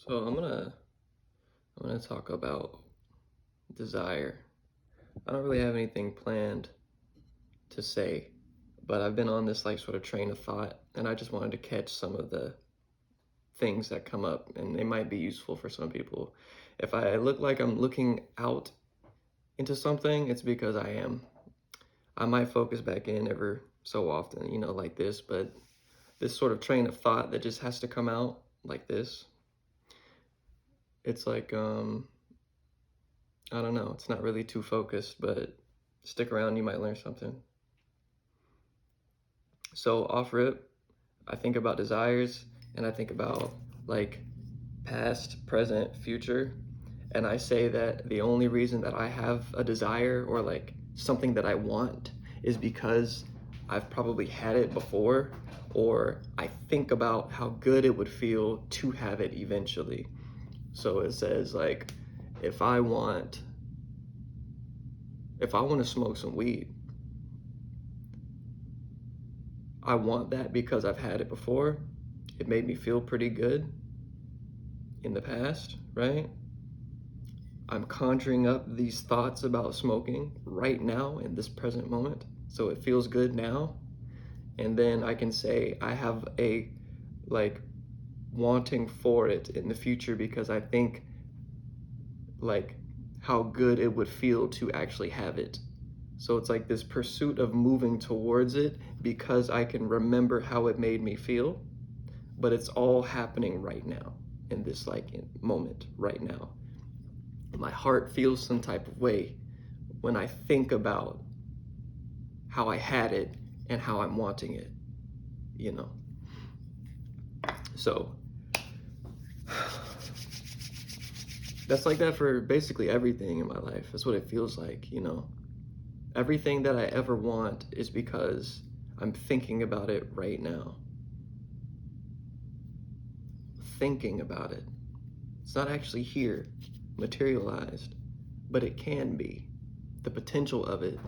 So I'm gonna talk about desire. I don't really have anything planned to say, but I've been on this like sort of train of thought, and I just wanted to catch some of the things that come up, and they might be useful for some people. If I look like I'm looking out into something, it's because I am. I might focus back in ever so often, like this, but this sort of train of thought that just has to come out like this. It's like I don't know. It's not really too focused, but stick around, you might learn something. So, off rip, I think about desires and I think about like past, present, future. And I say that the only reason that I have a desire or like something that I want is because I've probably had it before, or I think about how good it would feel to have it eventually. So it says like if I want if I want to smoke some weed, I want that because I've had it before. It made me feel pretty good in the past, right? I'm conjuring up these thoughts about smoking right now in this present moment. So it feels good now. And then I can say I have a like wanting for it in the future because I think like how good it would feel to actually have it. So it's like this pursuit of moving towards it because I can remember how it made me feel, but it's all happening right now in this like moment right now. My heart feels some type of way when I think about how I had it and how I'm wanting it, you know. So that's like that for basically everything in my life. That's what it feels like. Everything that I ever want is because I'm thinking about it right now. Thinking about it. It's not actually here, materialized, but it can be. The potential of it,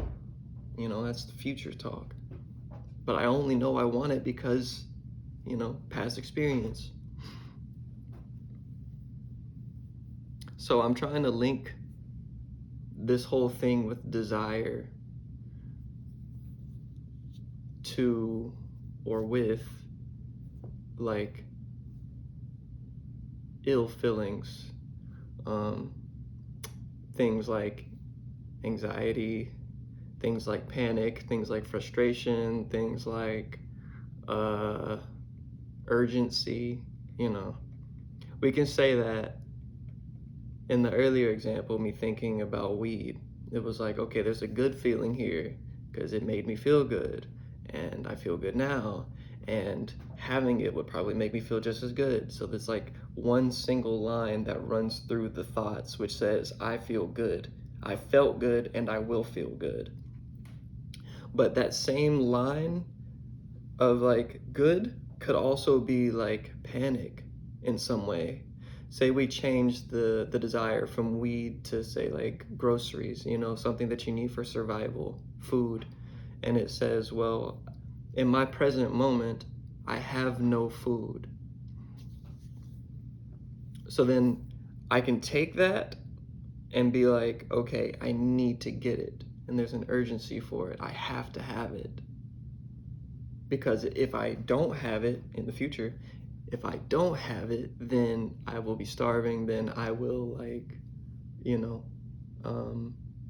that's the future talk. But I only know I want it because, past experience. So I'm trying to link this whole thing with desire to or with like ill feelings, um, things like anxiety, things like panic, things like frustration, things like uh, urgency. You know, we can say that in the earlier example, me thinking about weed, it was like, okay, there's a good feeling here because it made me feel good, and I feel good now, and having it would probably make me feel just as good. So there's like one single line that runs through the thoughts, which says, I feel good, I felt good, and I will feel good. But that same line of like good could also be like panic in some way. Say we change the desire from weed to say like groceries, something that you need for survival, food, and it says, well, in my present moment, I have no food. So then I can take that and be like, okay, I need to get it. And there's an urgency for it. I have to have it. Because if I don't have it in the future, if I don't have it, then I will be starving, then I will you know,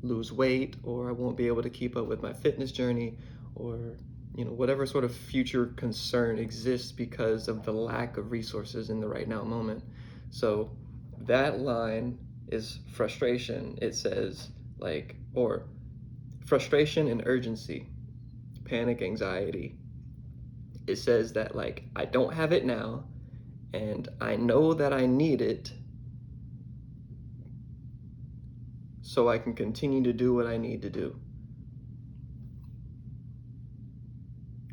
lose weight, or I won't be able to keep up with my fitness journey, or, whatever sort of future concern exists because of the lack of resources in the right now moment. So that line is frustration. It says or frustration and urgency, panic, anxiety. It says that I don't have it now and I know that I need it so I can continue to do what I need to do.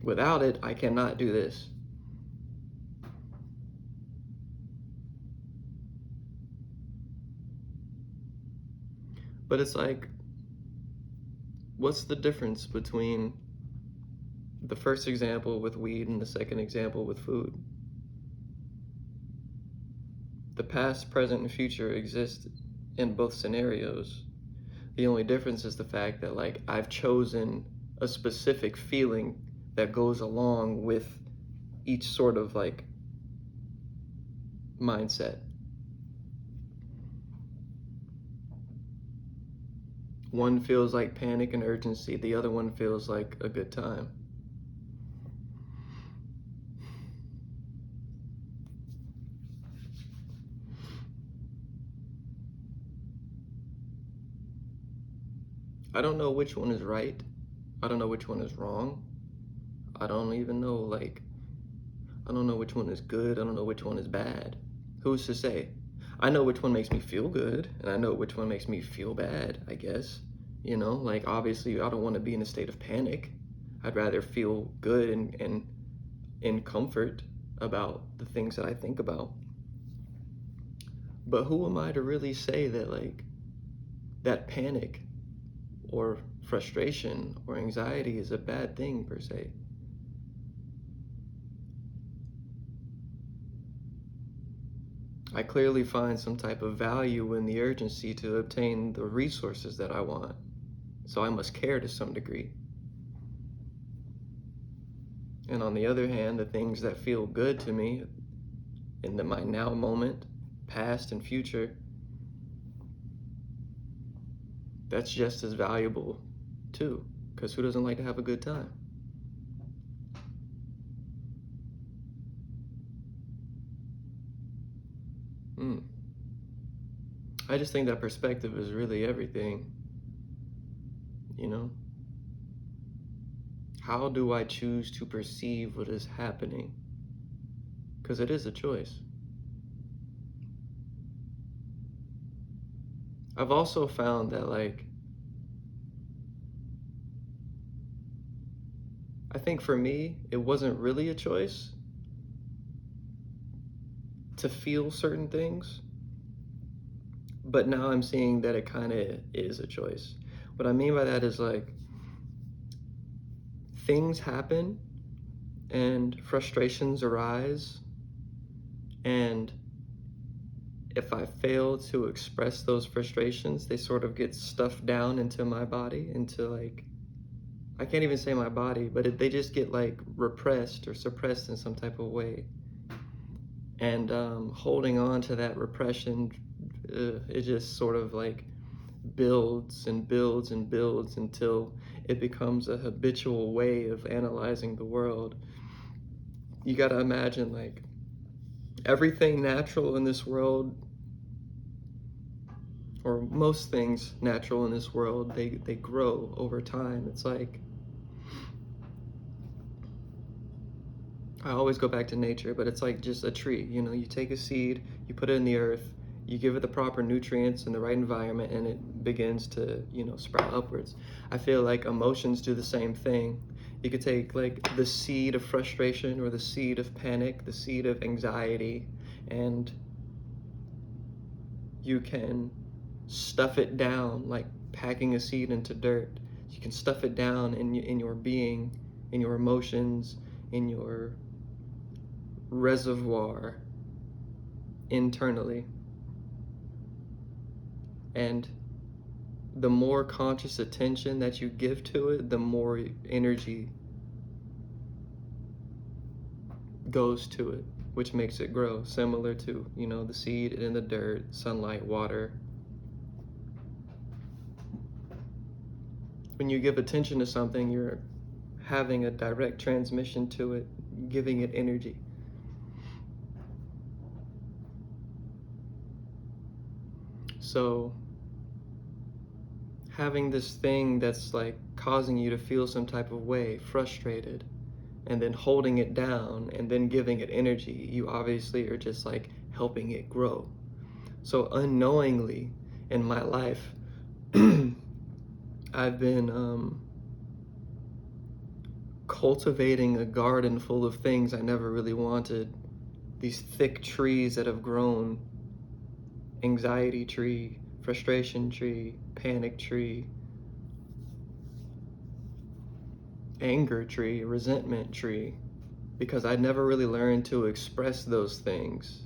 Without it, I cannot do this. But it's like, what's the difference between the first example with weed and the second example with food? The past, present, and future exist in both scenarios. The only difference is the fact that like I've chosen a specific feeling that goes along with each sort of like mindset. One feels like panic and urgency, the other one feels like a good time. I don't know which one is right. I don't know which one is wrong. I don't even know, like, I don't know which one is good. I don't know which one is bad. Who's to say? I know which one makes me feel good, and I know which one makes me feel bad, I guess. You know, like, obviously, I don't want to be in a state of panic. I'd rather feel good and in comfort about the things that I think about. But who am I to really say that, like, that panic or frustration or anxiety is a bad thing per se? I clearly find some type of value in the urgency to obtain the resources that I want. So I must care to some degree. And on the other hand, the things that feel good to me in my now moment, past and future, that's just as valuable too. Because who doesn't like to have a good time? Mm. I just think that perspective is really everything, you know? How do I choose to perceive what is happening? Because it is a choice. I've also found that, like, I think for me, it wasn't really a choice to feel certain things, but now I'm seeing that it kind of is a choice. What I mean by that is like things happen and frustrations arise, and if I fail to express those frustrations, they sort of get stuffed down into my body, into like, I can't even say my body, but they just get like repressed or suppressed in some type of way. And holding on to that repression, it just sort of like builds and builds and builds until it becomes a habitual way of analyzing the world. You got to imagine like everything natural in this world, or most things natural in this world, they grow over time. It's like, I always go back to nature, but it's like just a tree. You know, you take a seed, you put it in the earth, you give it the proper nutrients and the right environment, and it begins to, you know, sprout upwards. I feel like emotions do the same thing. You could take like the seed of frustration or the seed of panic, the seed of anxiety, and you can stuff it down like packing a seed into dirt. You can stuff it down in your being, in your emotions, in your reservoir internally. And the more conscious attention that you give to it, the more energy goes to it, which makes it grow, similar to, you know, the seed in the dirt, sunlight, water. When you give attention to something, you're having a direct transmission to it, giving it energy. So having this thing that's like causing you to feel some type of way, frustrated, and then holding it down and then giving it energy, you obviously are just like helping it grow. So unknowingly in my life, I've been cultivating a garden full of things I never really wanted. These thick trees that have grown: anxiety tree, frustration tree, panic tree, anger tree, resentment tree, because I never really learned to express those things.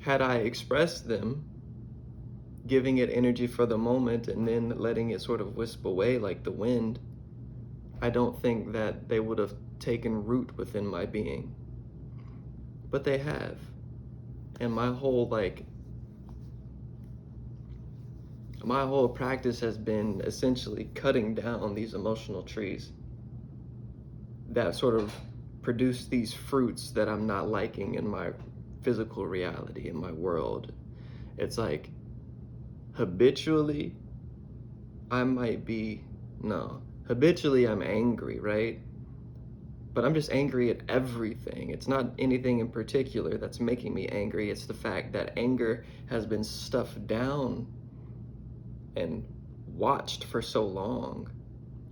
had I expressed them, giving it energy for the moment and then letting it sort of wisp away like the wind, I don't think that they would have taken root within my being. But they have. And my whole practice has been essentially cutting down these emotional trees that sort of produce these fruits that I'm not liking in my physical reality, in my world. It's like habitually, I might be, no, habitually I'm angry, right? But I'm just angry at everything. It's not anything in particular that's making me angry. It's the fact that anger has been stuffed down and watched for so long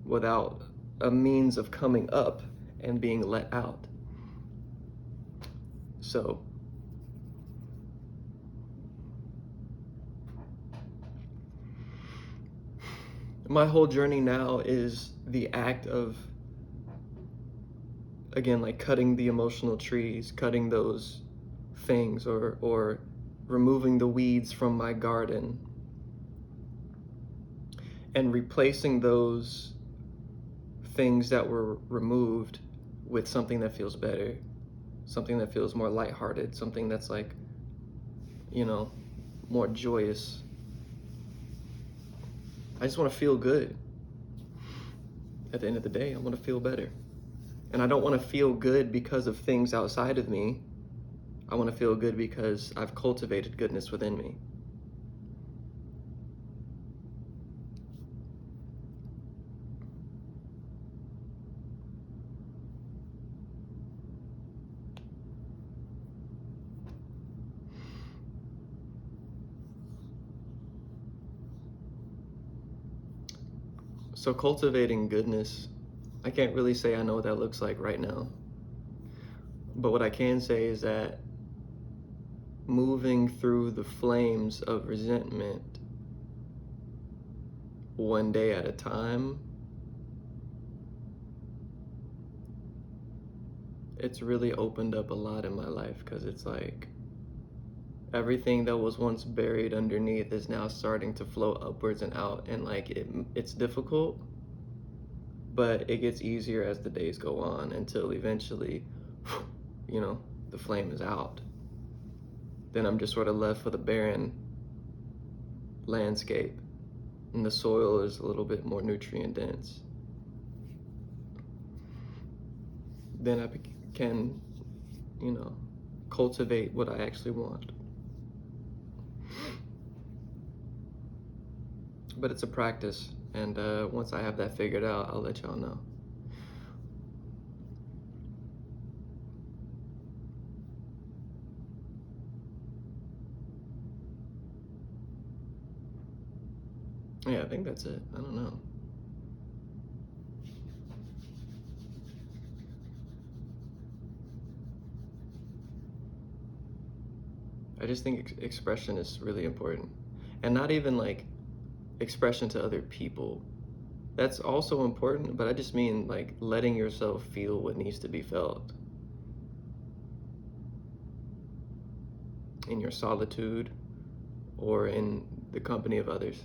without a means of coming up and being let out. So my whole journey now is the act of, again, like cutting the emotional trees, cutting those things, or removing the weeds from my garden and replacing those things that were removed with something that feels better, something that feels more lighthearted, something that's like, more joyous. I just want to feel good. At the end of the day, I want to feel better. And I don't want to feel good because of things outside of me. I want to feel good because I've cultivated goodness within me. So cultivating goodness, I can't really say I know what that looks like right now. But what I can say is that moving through the flames of resentment one day at a time, it's really opened up a lot in my life, because it's like everything that was once buried underneath is now starting to flow upwards and out, and like it's difficult, but it gets easier as the days go on until eventually, the flame is out. Then I'm just sort of left with a barren landscape, and the soil is a little bit more nutrient dense. Then I can, cultivate what I actually want. But it's a practice, and once I have that figured out, I'll let y'all know. Yeah, I think that's it. I don't know. I just think expression is really important. And not even like expression to other people. That's also important, but I just mean like letting yourself feel what needs to be felt in your solitude or in the company of others.